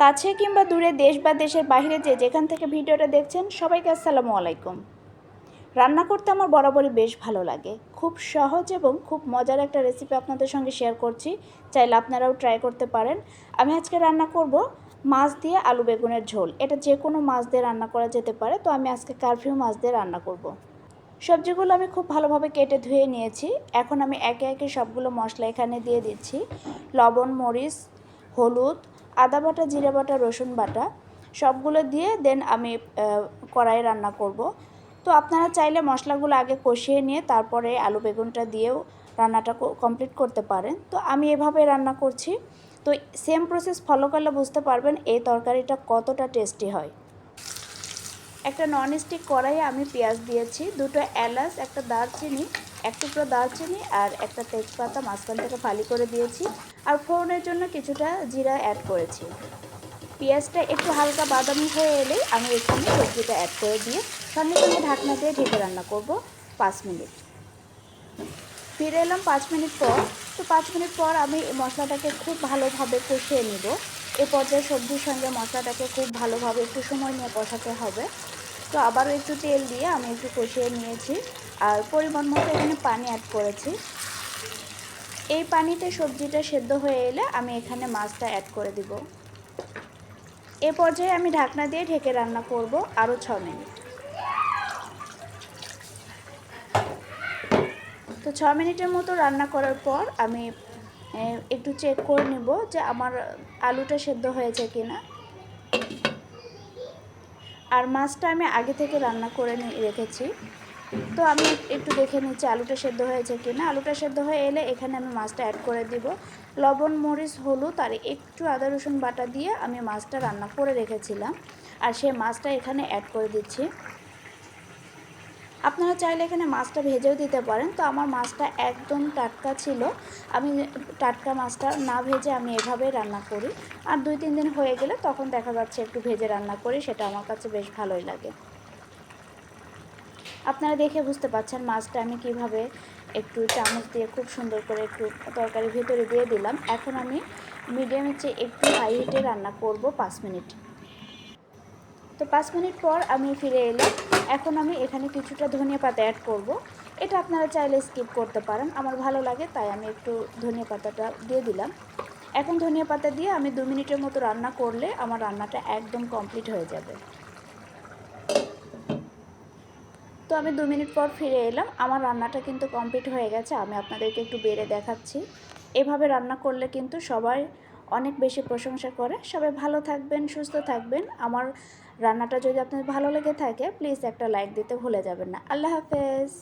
কাছে কিংবা দূরে দেশ বা দেশের বাইরে যেখান থেকে ভিডিওটা দেখছেন সবাইকে আসসালামু আলাইকুম। রান্না করতে আমার বরাবরই বেশ ভালো লাগে। খুব সহজ এবং খুব মজার একটা রেসিপি আপনাদের সঙ্গে শেয়ার করছি, চাইলে আপনারাও ট্রাই করতে পারেন। আমি আজকে রান্না করব মাছ দিয়ে আলু বেগুনের ঝোল। এটা যে কোনো মাছ দিয়ে রান্না করা যেতে পারে, তো আমি আজকে কারফিউ মাছ দিয়ে রান্না করব। সবজিগুলো আমি খুব ভালোভাবে কেটে ধুয়ে নিয়েছি। এখন আমি একে একে সবগুলো মশলা এখানে দিয়ে দিচ্ছি। লবণ, মরিচ, হলুদ, আদা বাটা, জিরা বাটা, রসুন বাটা সবগুলো দিয়ে দেন আমি কড়াইয়ে রান্না করব। তো আপনারা চাইলে মশলাগুলো আগে কষিয়ে নিয়ে তারপরে আলু বেগুনটা দিয়েও রান্নাটা কমপ্লিট করতে পারেন। তো আমি এভাবে রান্না করছি। তো সেম প্রসেস ফলো করলে বুঝতে পারবেন এই তরকারিটা কতটা টেস্টি হয়। একটা ননস্টিক কড়াইয়ে আমি পেঁয়াজ দিয়েছি, দুটো এলাচ, একটা দারচিনি, এক টুকরো দারচিনি আর একটা তেজপাতা মাঝখান থেকে ফালি করে দিয়েছি, আর ফোড়নের জন্য কিছুটা জিরা অ্যাড করেছি। পেঁয়াজটা একটু হালকা বাদামি হয়ে এলেই আমি এখানে সবজিটা অ্যাড করে দিয়ে সঙ্গে সঙ্গে ঢাকনা দিয়ে ঢেকে রান্না করব 5 মিনিট। ফিরে এলাম 5 মিনিট পর। তো 5 মিনিট পর আমি মশলাটাকে খুব ভালোভাবে কষিয়ে নেব। এ পর্যায়ে সবজির সঙ্গে মশলাটাকে খুব ভালোভাবে একটু সময় নিয়ে কষাতে হবে। তো আবারও একটু তেল দিয়ে আমি একটু কষিয়ে নিয়েছি, আর পরিমাণ মতো এখানে পানি অ্যাড করেছি। এই পানিতে সবজিটা সেদ্ধ হয়ে এলে আমি এখানে মাছটা অ্যাড করে দিব। এ পর্যায়ে আমি ঢাকনা দিয়ে ঢেকে রান্না করব আরও 6 মিনিট। তো 6 মিনিটের মতো রান্না করার পর আমি একটু চেক করে নেব যে আমার আলুটা সেদ্ধ হয়েছে কিনা। আর মাছটা আমি আগে থেকে রান্না করে রেখেছি। তো আমি একটু দেখে নিচ্ছি আলুটা সেদ্ধ হয়েছে কিনা। আলুটা সেদ্ধ হয়ে এলে এখানে আমি মাছটা অ্যাড করে দিব। লবণ, মরিচ, হলুদ আর একটু আদা রসুন বাটা দিয়ে আমি মাছটা রান্না করে রেখেছিলাম, আর সেই মাছটা এখানে অ্যাড করে দিচ্ছি। আপনারা চাইলে এখানে মাছটা ভেজেও দিতে পারেন। তো আমার মাছটা একদম টাটকা ছিল। আমি টাটকা মাছটা না ভেজে আমি এভাবেই রান্না করি। আর 2-3 দিন হয়ে গেলে তখন দেখা যাচ্ছে একটু ভেজে রান্না করি, সেটা আমার কাছে বেশ ভালোই লাগে। আপনারা দেখে বুঝতে পারছেন মাছটা আমি কিভাবে একটু চামচ দিয়ে খুব সুন্দর করে একটু তরকারির ভেতরে দিয়ে দিলাম। এখন আমি মিডিয়ামের চেয়ে একটু হাই হিটে রান্না করব 5 মিনিট। তো 5 মিনিট পর আমি ফিরে এলাম। এখন আমি এখানে কিছুটা ধনিয়া পাতা অ্যাড করব। এটা আপনারা চাইলে স্কিপ করতে পারেন, আমার ভালো লাগে তাই আমি একটু ধনিয়া পাতাটা দিয়ে দিলাম। এখন ধনিয়া পাতা দিয়ে আমি 2 মিনিটের মতো রান্না করলে আমার রান্নাটা একদম কমপ্লিট হয়ে যাবে। তো আমি 2 মিনিট পর ফিরে এলাম। আমার রান্নাটা কিন্তু কমপ্লিট হয়ে গেছে। আমি আপনাদেরকে একটু বেড়ে দেখাচ্ছি। এভাবে রান্না করলে কিন্তু সবাই অনেক বেশি প্রশংসা করে। সবাই ভালো থাকবেন, সুস্থ থাকবেন। আমার রান্নাটা যদি আপনাদের ভালো লেগে থাকে প্লিজ একটা লাইক দিতে ভুলে যাবেন না। আল্লাহ হাফেজ।